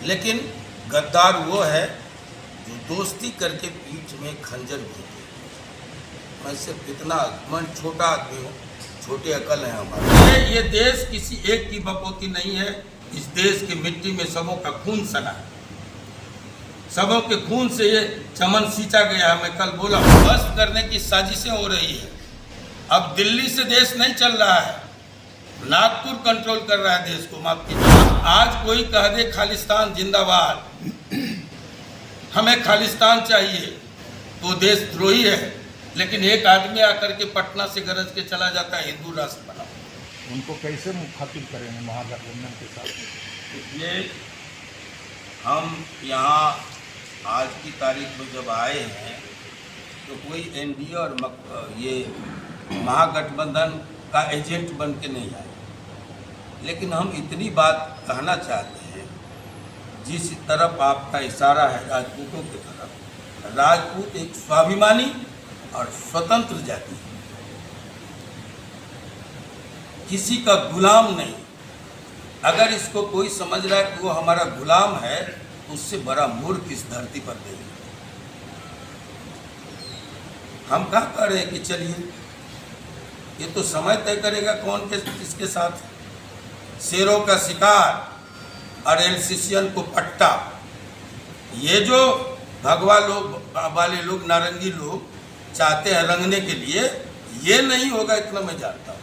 लेकिन गद्दार वो है जो दोस्ती करके पीठ में खंजर भोंके। मैं सिर्फ इतना, मैं छोटा आदमी हूँ, छोटे अकल हैं हमारे। ये देश किसी एक की बपोती नहीं है। इस देश की मिट्टी में सबों का खून सना है, सबों के खून से ये चमन सींचा गया है। मैं कल बोला, ध्वस्त करने की साजिशें हो रही है। अब दिल्ली से देश नहीं चल रहा है, नागपुर कंट्रोल कर रहा है देश को। माफ कीजिए, आज कोई कह दे खालिस्तान जिंदाबाद, हमें खालिस्तान चाहिए, तो देशद्रोही है। लेकिन एक आदमी आकर के पटना से गरज के चला जाता है हिंदू राष्ट्र बनाओ। उनको कैसे मुखातिब करेंगे महागठबंधन के साथ? ये हम यहाँ आज की तारीख में जब आए हैं तो कोई एनडीए और ये महागठबंधन का एजेंट बन के नहीं आए, लेकिन हम इतनी बात कहना चाहते हैं, जिस तरफ आपका इशारा है राजपूतों की तरफ, राजपूत एक स्वाभिमानी और स्वतंत्र जाति है, किसी का गुलाम नहीं। अगर इसको कोई समझ रहा है कि वो हमारा गुलाम है, उससे बड़ा मूर्ख इस धरती पर नहीं। हम क्या कह रहे हैं कि चलिए, ये तो समय तय करेगा कौन किसके साथ। शेरों का शिकार और एलसीसीएन को पट्टा। ये जो भगवा लोग वाले लोग, नारंगी लोग चाहते हैं रंगने के लिए, ये नहीं होगा, इतना मैं जानता हूँ।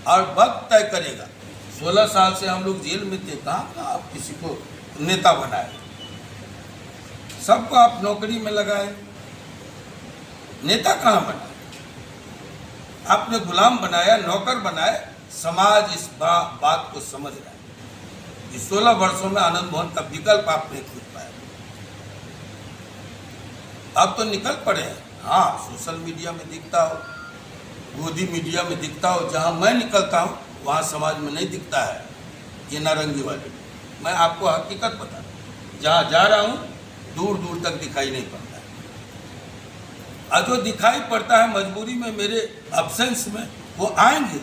और वक्त तय करेगा। 16 साल से हम लोग जेल में थे, कहाँ आप किसी को नेता बनाए, सबको आप नौकरी में लगाए, नेता कहाँ बनाए? आपने गुलाम बनाया, नौकर बनाए। समाज इस बात को समझ रहा है। इस 16 वर्षों में आनंद मोहन का विकल्प आप नहीं खोज पाए। अब तो निकल पड़े हैं। हाँ, सोशल मीडिया में दिखता हो, गोदी मीडिया में दिखता हो, जहाँ मैं निकलता हूँ वहाँ समाज में नहीं दिखता है ये नारंगी वाले। मैं आपको हकीकत बता दूँ, जहाँ जा रहा हूँ दूर दूर तक दिखाई नहीं पड़ता है। और जो दिखाई पड़ता है मजबूरी में, मेरे अब्सेंस में, वो आएंगे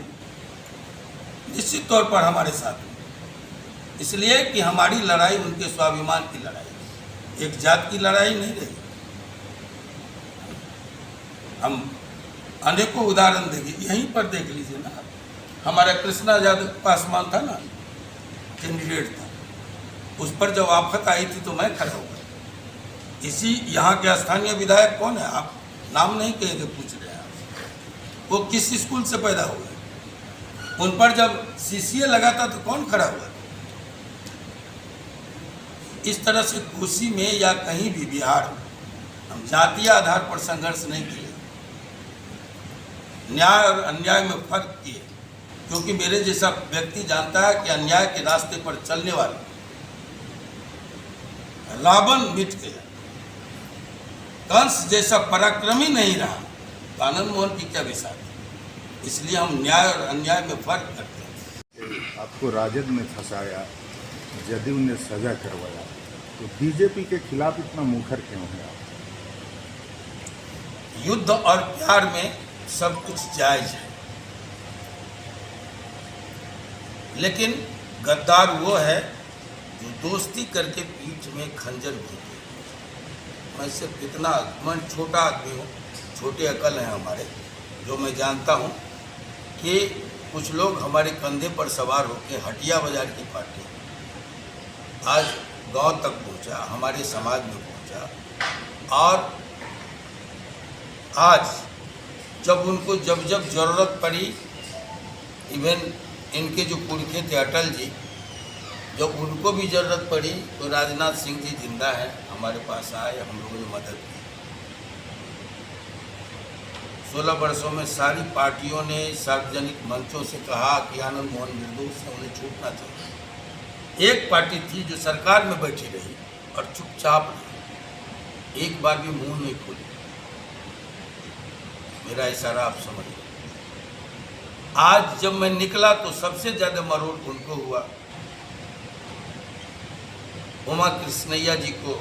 निश्चित तौर पर हमारे साथ। इसलिए कि हमारी लड़ाई उनके स्वाभिमान की लड़ाई, एक जात की लड़ाई नहीं रही। हम अनेकों उदाहरण देंगे, यहीं पर देख लीजिए ना। हमारा कृष्णा यादव पासवान था ना, कैंडिडेट था, उस पर जब आफत आई थी तो मैं खड़ा हुआ। इसी यहाँ के स्थानीय विधायक कौन है, आप नाम नहीं कहेंगे, पूछ रहे हैं आप, वो किस स्कूल से पैदा हुए, उन पर जब सीसीए लगा था तो कौन खड़ा हुआ? इस तरह से कोसी में या कहीं भी बिहार में हम जातीय आधार पर संघर्ष नहीं किए, न्याय और अन्याय में फर्क किए। क्योंकि मेरे जैसा व्यक्ति जानता है कि अन्याय के रास्ते पर चलने वाले रावण मिट गया, कंस जैसा पराक्रमी नहीं रहा, तो आनंद मोहन की क्या विशाल। इसलिए हम न्याय और अन्याय में फर्क करते हैं। आपको राजद में फंसाया, जदयू ने सजा करवाया, तो बीजेपी के खिलाफ इतना मुखर क्यों है आप? युद्ध और प्यार में सब कुछ जायज है, लेकिन गद्दार वो है जो दोस्ती करके पीठ में खंजर भोंके। मैं सिर्फ इतना, मैं छोटा आदमी हूँ, छोटे अकल हैं हमारे, जो मैं जानता हूँ कि कुछ लोग हमारे कंधे पर सवार होकर हटिया बाजार की पार्टी आज गांव तक पहुँचा, हमारे समाज में पहुँचा। और आज जब उनको जब ज़रूरत पड़ी, इवन इनके जो पुरखे थे अटल जी, जब उनको भी ज़रूरत पड़ी तो राजनाथ सिंह जी जिंदा हैं, हमारे पास आए, हम लोगों ने मदद की। 16 वर्षों में सारी पार्टियों ने सार्वजनिक मंचों से कहा कि आनंद मोहन निर्दोष है, उन्हें छूटना चाहिए। एक पार्टी थी जो सरकार में बैठी रही और चुपचाप रही, एक बार भी मुंह नहीं खोली। मेरा इशारा आप समझिए। आज जब मैं निकला तो सबसे ज़्यादा मरोड़ उनको हुआ, उमा कृष्णैया जी को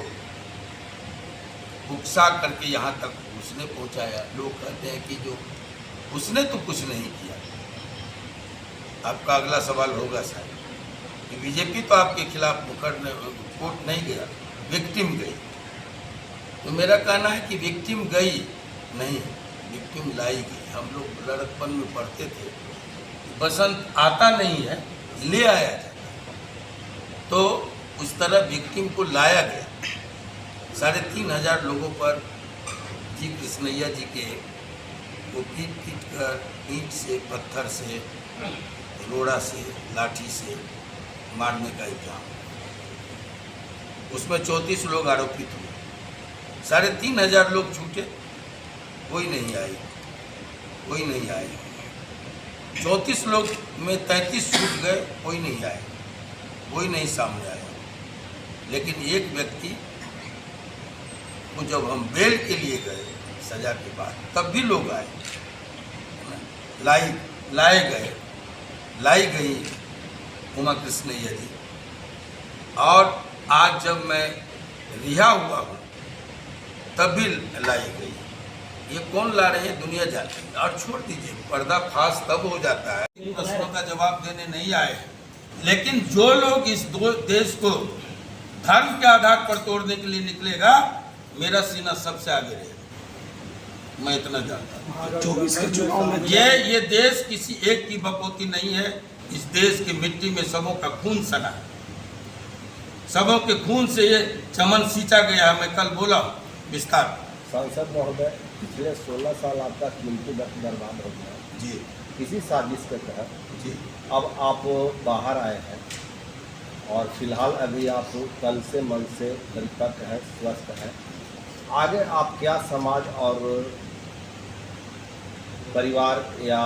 उकसा करके यहाँ तक उसने पहुँचाया। लोग कहते हैं कि जो उसने तो कुछ नहीं किया। आपका अगला सवाल होगा शायद, कि बीजेपी तो आपके खिलाफ मुकदमे कोर्ट नहीं गया, विक्टिम गई। तो मेरा कहना है कि विक्टिम गई नहीं, विक्टिम लाई गई। हम लोग लड़कपन में पढ़ते थे, बसंत आता नहीं है, ले आया जाता। तो उस तरह विक्टिम को लाया गया। 3,500 लोगों पर जी कृष्णैया जी के वो पीट कर ईंट से, पत्थर से, रोड़ा से, लाठी से मारने का इल्जाम। उसमें 34 लोग आरोपित हुए। 3,500 लोग छूटे, कोई नहीं आई, कोई नहीं आए। 34 लोग में 33 छूट गए, कोई नहीं आए, कोई नहीं सामने आया। लेकिन एक व्यक्ति को जब हम बेल के लिए गए सजा के बाद, तब भी लोग आए, लाई गई उमा कृष्णैया जी। और आज जब मैं रिहा हुआ हूँ तब भी लाई गई। ये कौन ला रहे हैं दुनिया जानती है। और छोड़ दीजिए, पर्दाफाश तब हो जाता है, प्रश्नों का जवाब देने नहीं आए हैं। लेकिन जो लोग इस देश को धर्म के आधार पर तोड़ने के लिए निकलेगा, मेरा सीना सबसे आगे रहेगा, मैं इतना जानता हूँ। 24 के चुनाव में ये देश किसी एक की बपोती नहीं है। इस देश की मिट्टी में सबों का खून सना है, सबों के खून से ये चमन सींचा गया। मैं कल बोला विस्तार। सांसद महोदय, पिछले 16 साल आपका कीमती वक्त बर्बाद हो गया जी किसी साजिश के तहत। जी। अब आप बाहर आए हैं और फिलहाल अभी आप तन से मन से परिपक्व हैं, स्वस्थ हैं। आगे आप क्या समाज और परिवार या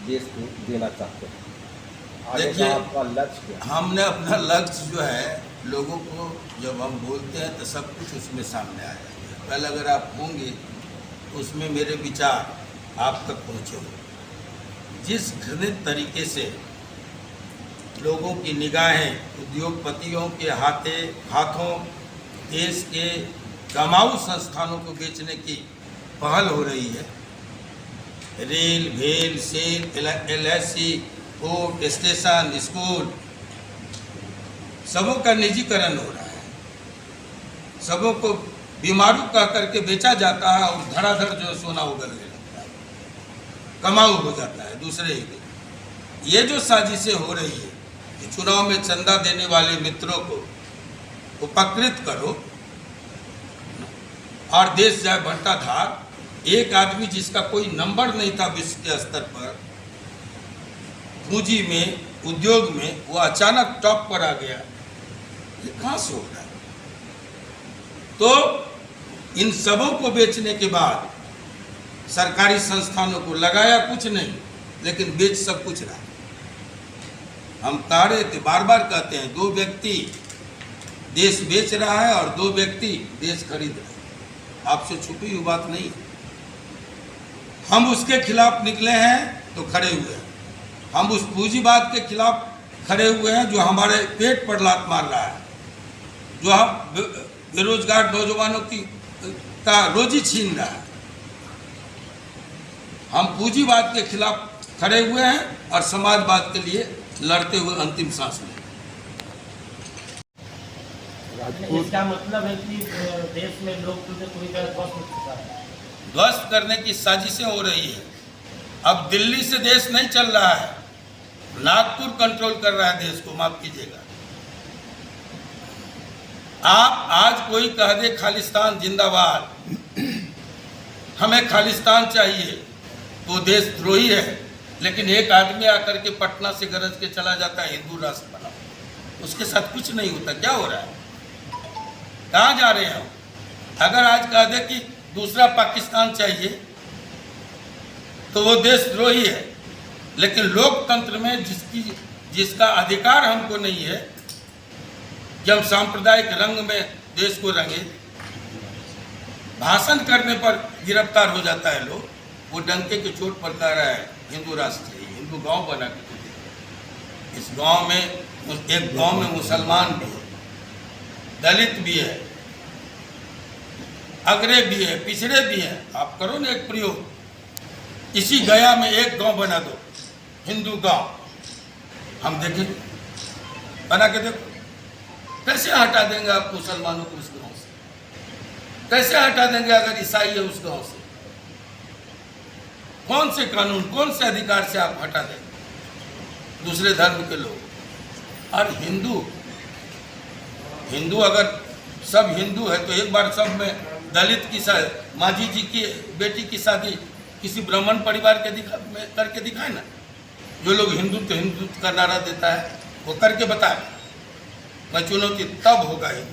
देश को देना चाहते हैं? आगे का देखिए, आपका लक्ष्य क्या है? हमने अपना लक्ष्य जो है, लोगों को जब हम बोलते हैं तो सब कुछ उसमें सामने आ जाता है। कल अगर आप होंगे तो उसमें मेरे विचार आप तक पहुँचे होंगे। जिस घृणित तरीके से लोगों की निगाहें उद्योगपतियों के हाथों देश के कमाऊ संस्थानों को बेचने की पहल हो रही है। रेल, भेल, SAIL, LIC, port, station, school, सबों का निजीकरण हो रहा है। सबों को बीमारू कह करके बेचा जाता है और धड़ाधड़ जो सोना उगलने लगता है, कमाऊ हो जाता है दूसरे ही। ये जो साजिशें हो रही है कि चुनाव में चंदा देने वाले मित्रों को उपकृत करो और देश जाए बंटाधार। एक आदमी जिसका कोई नंबर नहीं था विश्व के स्तर पर, पूंजी में, उद्योग में, वो अचानक टॉप पर आ गया। ये कहाँ से हो रहा है? तो इन सबों को बेचने के बाद सरकारी संस्थानों को लगाया कुछ नहीं, लेकिन बेच सब कुछ रहा। हम कह रहे थे, बार बार कहते हैं, 2 व्यक्ति देश बेच रहा है और 2 व्यक्ति देश खरीद रहे हैं। आपसे छुपी हुई बात नहीं। हम उसके खिलाफ निकले हैं तो खड़े हुए हैं। हम उस पूंजीवाद के खिलाफ खड़े हुए हैं जो हमारे पेट पर लात मार रहा है, जो हम बेरोजगार नौजवानों का रोजी छीन रहा है। हम पूंजीवाद के खिलाफ खड़े हुए हैं और समाजवाद के लिए लड़ते हुए अंतिम सांस लें। इसका मतलब है कि देश में लोकतंत्र पूरी तरह ध्वस्त हो चुका है। ध्वस्त करने की साजिशें हो रही है। अब दिल्ली से देश नहीं चल रहा है, नागपुर कंट्रोल कर रहा है देश को, माफ कीजिएगा। आप आज कोई कह दे खालिस्तान जिंदाबाद, हमें खालिस्तान चाहिए, तो देशद्रोही है। लेकिन एक आदमी आकर के पटना से गरज के चला जाता है हिंदू राष्ट्र बना, उसके साथ कुछ नहीं होता। क्या हो रहा है? कहाँ जा रहे हैं हम? अगर आज कह दे कि दूसरा पाकिस्तान चाहिए तो वो देशद्रोही है। लेकिन लोकतंत्र में जिसका अधिकार हमको नहीं है कि हम सांप्रदायिक रंग में देश को रंगे, भाषण करने पर गिरफ्तार हो जाता है लोग। वो डंके की चोट पर कह रहा है हिंदू राष्ट्र चाहिए, हिंदू गांव बना के दे। इस गांव में, एक गांव में मुसलमान भी है, दलित भी है, अगरे भी है, पिछड़े भी हैं। आप करो ना एक प्रयोग, इसी गया में एक गांव बना दो, हिंदू गांव, हम देखेंगे। बना के देखो। कैसे हटा देंगे आप मुसलमानों को उस गांव से? कैसे हटा देंगे अगर ईसाई है उस गांव से? कौन से कानून, कौन से अधिकार से आप हटा देंगे दूसरे धर्म के लोग? और हिंदू अगर सब हिंदू है तो एक बार सब में दलित की मांझी जी की बेटी की शादी किसी ब्राह्मण परिवार के करके दिखाए ना। जो लोग हिंदुत्व का नारा देता है वो करके बताए। मैं चुनौती तब होगा ही।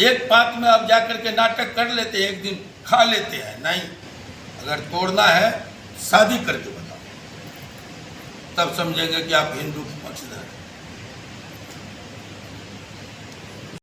एक बात में आप जाकर के नाटक कर लेते हैं, एक दिन खा लेते हैं। नहीं, अगर तोड़ना है शादी करके बताओ, तब समझेंगे कि आप हिंदू के पक्षधर हैं।